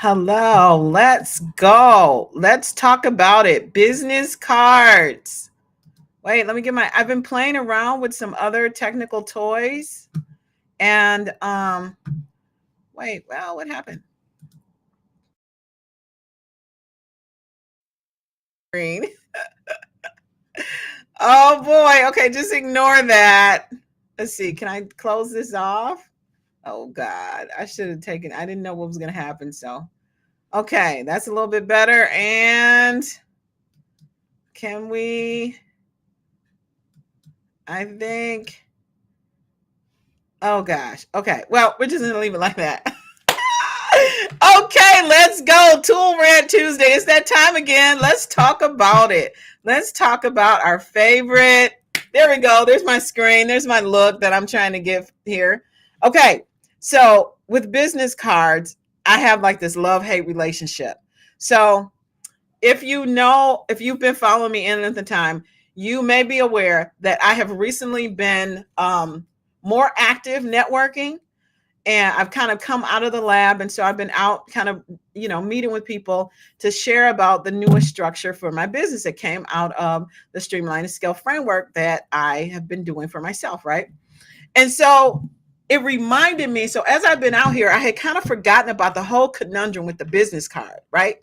Hello, let's go. Let's talk about it. Business cards. Wait, let me get my, I've been playing around with some other technical toys and wait, well, what happened? Green. Oh boy. Okay, just ignore that. Let's see. Can I close this off? Oh God. I should have taken, I didn't know what was gonna happen. So okay, that's a little bit better. And can we, I think, oh gosh. Okay. Well, we're just gonna leave it like that. Okay, let's go. Tool Rant Tuesday. It's that time again. Let's talk about it. Let's talk about our favorite. There we go. There's my screen. There's my look that I'm trying to give here. Okay, so with business cards, I have like this love hate relationship. So if you know, if you've been following me in at the time, you may be aware that I have recently been more active networking, and I've kind of come out of the lab. And so I've been out kind of, meeting with people to share about the newest structure for my business that came out of the Streamline and Scale framework that I have been doing for myself. Right. And so it reminded me. So as I've been out here, I had kind of forgotten about the whole conundrum with the business card. Right.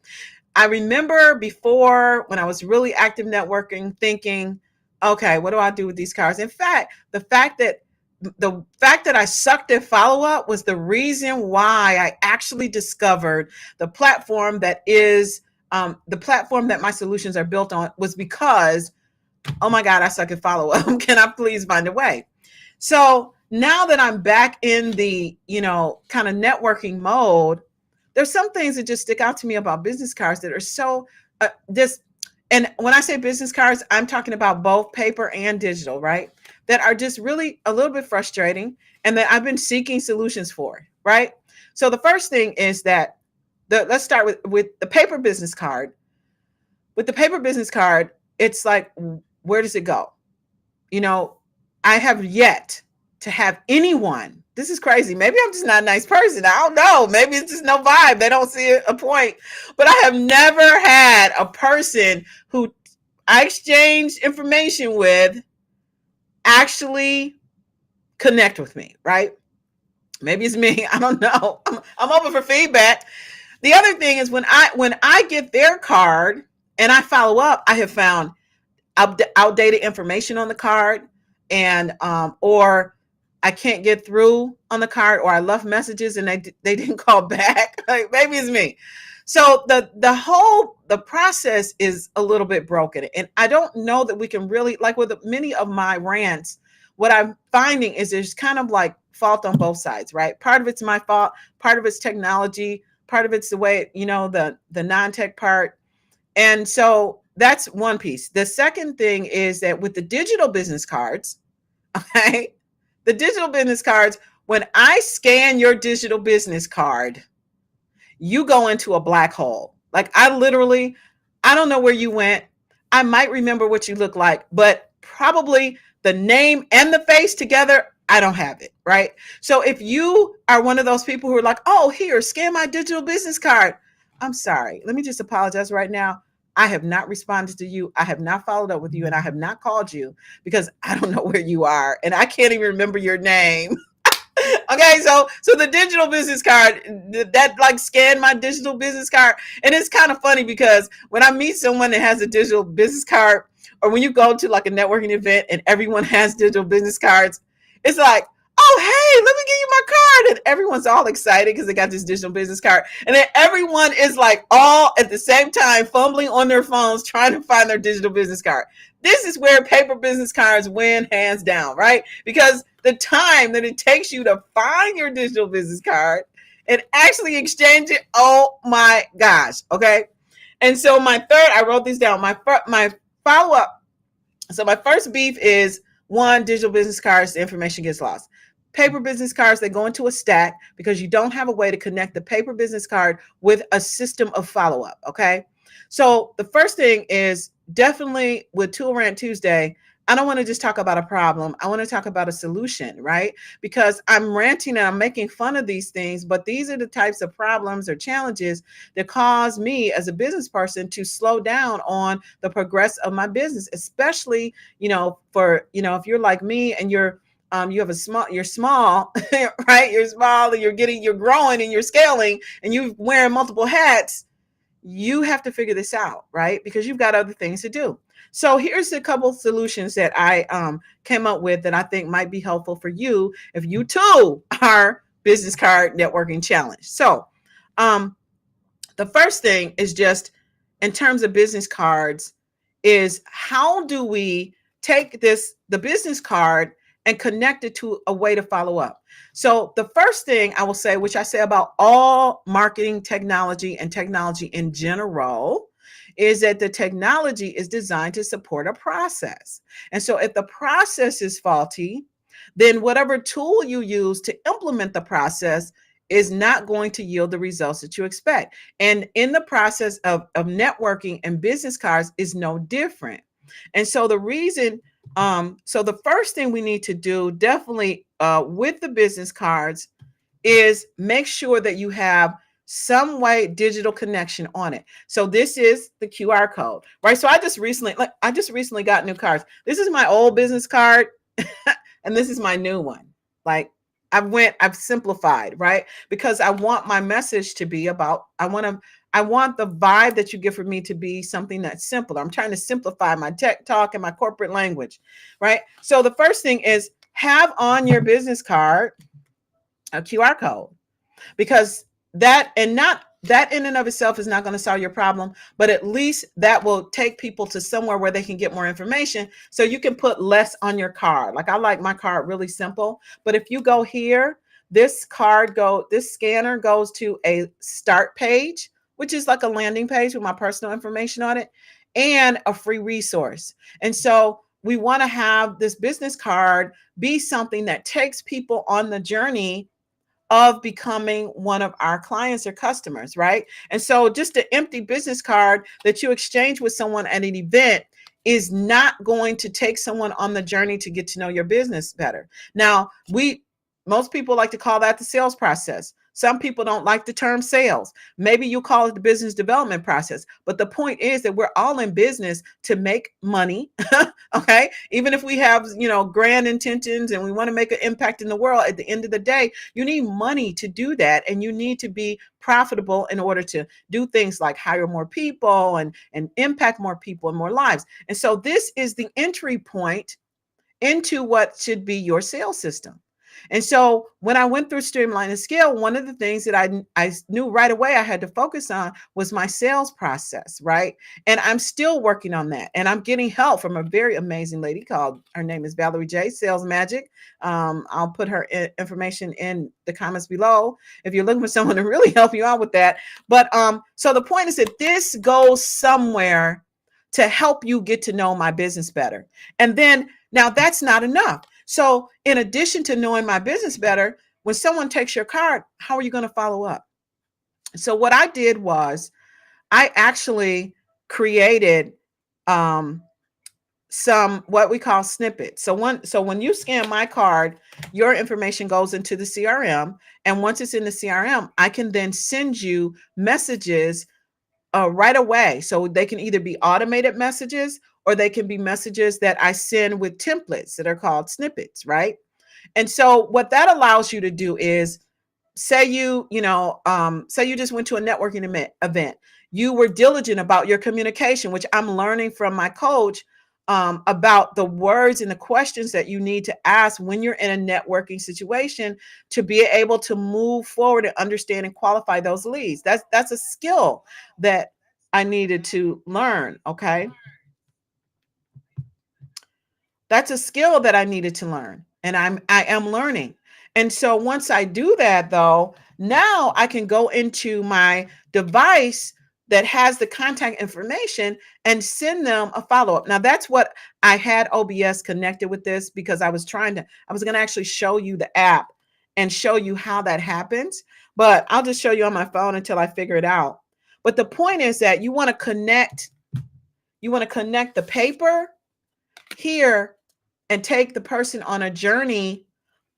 I remember before when I was really active networking thinking, okay, what do I do with these cards? In fact, the fact that I sucked at follow up was the reason why I actually discovered the platform that is the platform that my solutions are built on, was because, oh my God, I suck at follow up. Can I please find a way? So now that I'm back in the, kind of networking mode, there's some things that just stick out to me about business cards that are so this. And when I say business cards, I'm talking about both paper and digital, right? That are just really a little bit frustrating and that I've been seeking solutions for, right? So the first thing is that let's start with the paper business card. With the paper business card, it's like, where does it go? You know, I have yet to have anyone. This is crazy. Maybe I'm just not a nice person. I don't know. Maybe it's just no vibe. They don't see a point. But I have never had a person who I exchanged information with actually connect with me, right? Maybe it's me. I don't know. I'm open for feedback. The other thing is when I get their card and I follow up, I have found outdated information on the card, and or I can't get through on the card, or I left messages and they didn't call back. Like, maybe it's me. So the process is a little bit broken, and I don't know that we can really, like with many of my rants, what I'm finding is there's kind of like fault on both sides, right? Part of it's my fault, part of it's technology, part of it's the way, the non-tech part. And so that's one piece. The second thing is that with the digital business cards, okay, the digital business cards, when I scan your digital business card, you go into a black hole. Like, I don't know where you went. I might remember what you look like, but probably the name and the face together, I don't have it, right? So if you are one of those people who are like, oh, here, scan my digital business card, I'm sorry. Let me just apologize right now. I have not responded to you. I have not followed up with you, and I have not called you because I don't know where you are and I can't even remember your name. Okay, so the digital business card, that like scan my digital business card. And it's kind of funny because when I meet someone that has a digital business card, or when you go to like a networking event and everyone has digital business cards, it's like, oh, hey, let me give you my card. And everyone's all excited because they got this digital business card. And then everyone is like all at the same time fumbling on their phones trying to find their digital business card. This is where paper business cards win hands down, right? Because the time that it takes you to find your digital business card and actually exchange it, oh my gosh, okay? And so I wrote this down, my follow-up. So my first beef is, one, digital business cards, the information gets lost. Paper business cards, they go into a stack because you don't have a way to connect the paper business card with a system of follow-up, okay? So the first thing is definitely with Tool Rant Tuesday, I don't want to just talk about a problem. I want to talk about a solution, right? Because I'm ranting and I'm making fun of these things, but these are the types of problems or challenges that cause me as a business person to slow down on the progress of my business, especially, for, if you're like me and you have you're small, right? You're small and you're growing and you're scaling and you're wearing multiple hats. You have to figure this out, right? Because you've got other things to do. So here's a couple solutions that I came up with that I think might be helpful for you if you too are business card networking challenge. So the first thing is just in terms of business cards is how do we take the business card and connect it to a way to follow up. So the first thing I will say, which I say about all marketing technology and technology in general, is that the technology is designed to support a process. And so if the process is faulty, then whatever tool you use to implement the process is not going to yield the results that you expect. And in the process of networking and business cards is no different. And so so the first thing we need to do definitely with the business cards is make sure that you have some way digital connection on it. So this is the QR code, right? So I just recently got new cards. This is my old business card and this is my new one. Like I've simplified, right? Because I want my message to be about, I want the vibe that you give for me to be something that's simpler. I'm trying to simplify my tech talk and my corporate language, right? So the first thing is have on your business card a QR code, because that and not that in and of itself is not going to solve your problem, but at least that will take people to somewhere where they can get more information, so you can put less on your card. Like I like my card really simple, but if you go here, this scanner goes to a start page, which is like a landing page with my personal information on it and a free resource. And so we want to have this business card be something that takes people on the journey of becoming one of our clients or customers, right? And so just an empty business card that you exchange with someone at an event is not going to take someone on the journey to get to know your business better. Now, most people like to call that the sales process. Some people don't like the term sales. Maybe you call it the business development process. But the point is that we're all in business to make money. Okay. Even if we have, grand intentions and we want to make an impact in the world, at the end of the day, you need money to do that. And you need to be profitable in order to do things like hire more people and impact more people and more lives. And so this is the entry point into what should be your sales system. And so when I went through Streamline and Scale, one of the things that I knew right away I had to focus on was my sales process, right? And I'm still working on that. And I'm getting help from a very amazing lady her name is Valerie J, Sales Magic. I'll put her information in the comments below if you're looking for someone to really help you out with that. But so the point is that this goes somewhere to help you get to know my business better. And then now that's not enough. So in addition to knowing my business better, when someone takes your card, how are you going to follow up? So what I did was I actually created some what we call snippets. So when you scan my card, your information goes into the CRM. And once it's in the CRM, I can then send you messages right away. So they can either be automated messages or they can be messages that I send with templates that are called snippets, right? And so what that allows you to do is say say you just went to a networking event. You were diligent about your communication, which I'm learning from my coach about the words and the questions that you need to ask when you're in a networking situation to be able to move forward and understand and qualify those leads. That's a skill that I needed to learn. Okay. That's a skill that I needed to learn, and I am learning. And so once I do that, though, now I can go into my device that has the contact information and send them a follow-up. Now that's what I had OBS connected with this, because I was going to actually show you the app and show you how that happens, but I'll just show you on my phone until I figure it out. But the point is that you want to connect the paper here and take the person on a journey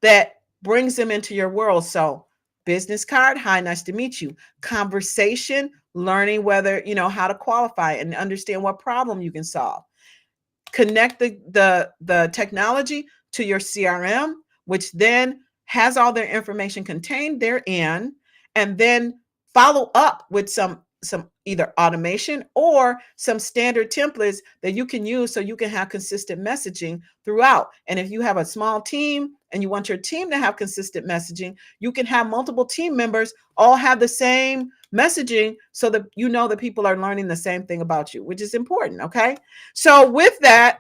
that brings them into your world. So, business card, hi, nice to meet you. Conversation, learning whether, how to qualify and understand what problem you can solve. Connect the technology to your CRM, which then has all their information contained therein, and then follow up with some either automation or some standard templates that you can use so you can have consistent messaging throughout. And if you have a small team and you want your team to have consistent messaging, you can have multiple team members all have the same messaging so that that people are learning the same thing about you, which is important. Okay. So with that,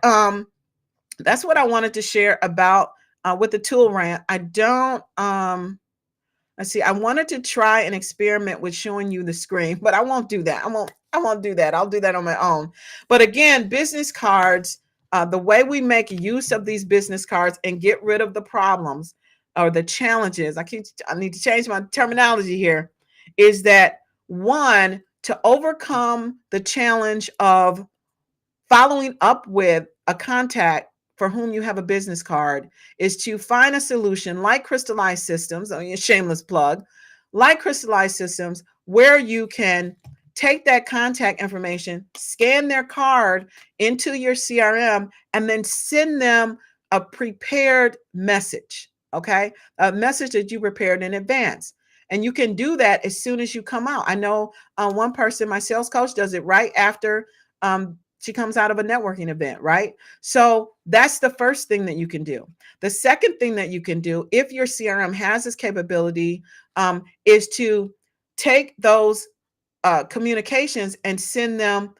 that's what I wanted to share about with the tool rant. I don't let's see, I wanted to try an experiment with showing you the screen, but I won't do that. I won't do that. I'll do that on my own. But again, business cards, the way we make use of these business cards and get rid of the problems or the challenges, I need to change my terminology here, is that one, to overcome the challenge of following up with a contact for whom you have a business card is to find a solution like Crystallized Systems, I mean, a shameless plug, like Crystallized Systems, where you can take that contact information, scan their card into your CRM, and then send them a prepared message, okay? A message that you prepared in advance. And you can do that as soon as you come out. I know one person, my sales coach, does it right after she comes out of a networking event, right? So that's the first thing that you can do. The second thing that you can do, if your CRM has this capability, is to take those communications and send them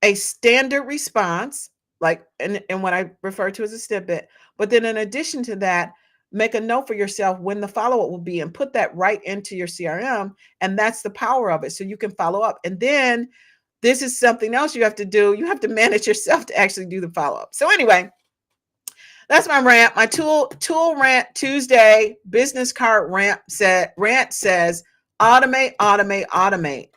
a standard response, like and what I refer to as a snippet. But then in addition to that, make a note for yourself when the follow-up will be and put that right into your CRM. And that's the power of it. So you can follow up. And then this is something else you have to do. You have to manage yourself to actually do the follow-up. So anyway, that's my rant. My tool rant Tuesday business card rant says automate, automate, automate.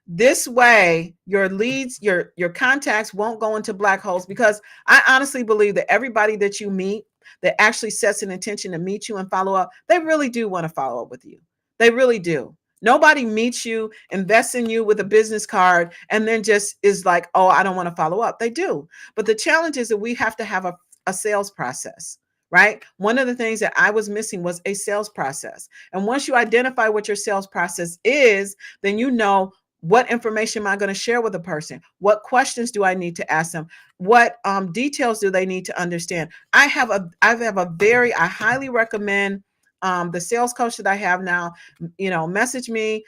This way, your leads, your contacts won't go into black holes, because I honestly believe that everybody that you meet that actually sets an intention to meet you and follow up, they really do want to follow up with you. They really do. Nobody meets you, invests in you with a business card, and then just is like, oh, I don't want to follow up. They do. But the challenge is that we have to have a sales process, right? One of the things that I was missing was a sales process. And once you identify what your sales process is, then you know, what information am I going to share with a person? What questions do I need to ask them? What details do they need to understand? I highly recommend the sales coach that I have now, message me,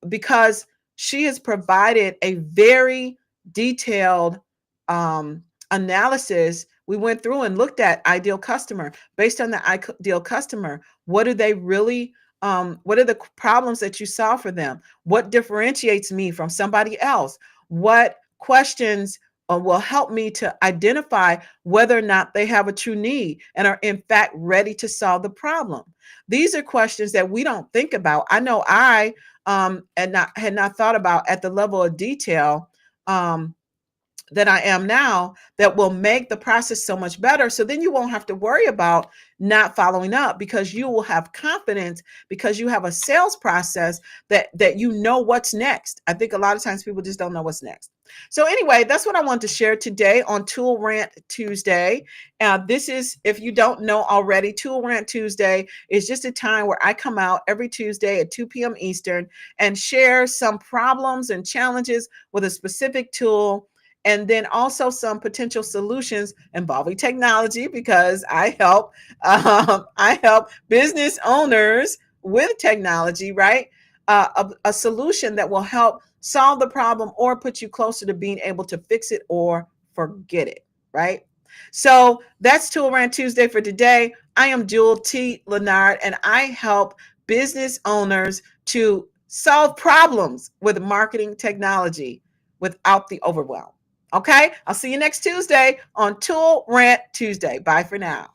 because she has provided a very detailed analysis. We went through and looked at ideal customer. Based on the ideal customer, what do they really what are the problems that you solve for them? What differentiates me from somebody else? What questions will help me to identify whether or not they have a true need and are in fact ready to solve the problem? These are questions that we don't think about. I know I had not thought about at the level of detail that I am now, that will make the process so much better. So then you won't have to worry about not following up, because you will have confidence, because you have a sales process that you know what's next. I think a lot of times people just don't know what's next. So anyway, that's what I want to share today on Tool Rant Tuesday. This is, if you don't know already, Tool Rant Tuesday is just a time where I come out every Tuesday at 2 p.m. Eastern and share some problems and challenges with a specific tool, and then also some potential solutions involving technology, because I help business owners with technology, right? A solution that will help solve the problem or put you closer to being able to fix it or forget it, right? So that's Tool Rant Tuesday for today. I am Jewel T. Leonard, and I help business owners to solve problems with marketing technology without the overwhelm. Okay, I'll see you next Tuesday on Tool Rant Tuesday. Bye for now.